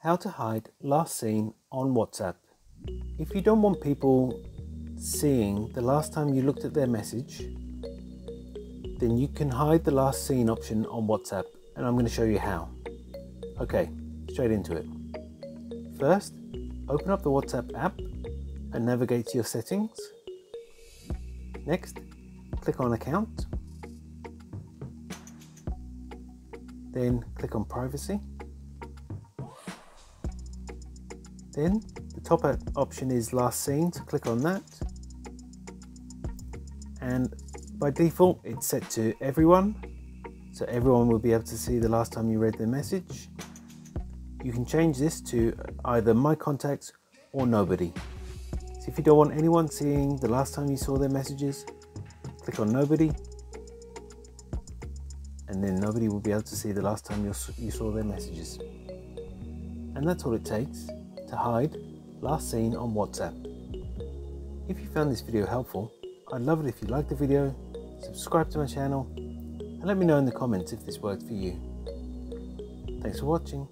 How to hide last seen on WhatsApp. If you don't want people seeing the last time you looked at their message, then you can hide the last seen option on WhatsApp, and I'm going to show you how. Okay, straight into it. First, open up the WhatsApp app and navigate to your settings. Next, click on Account. Then click on Privacy. Then the top option is Last Seen, so click on that. And by default, it's set to everyone, so everyone will be able to see the last time you read their message. You can change this to either My Contacts or Nobody. So if you don't want anyone seeing the last time you saw their messages, click on Nobody, and then nobody will be able to see the last time you saw their messages. And that's all it takes to hide last seen on WhatsApp. If you found this video helpful, I'd love it if you liked the video, subscribe to my channel, and let me know in the comments if this worked for you. Thanks for watching.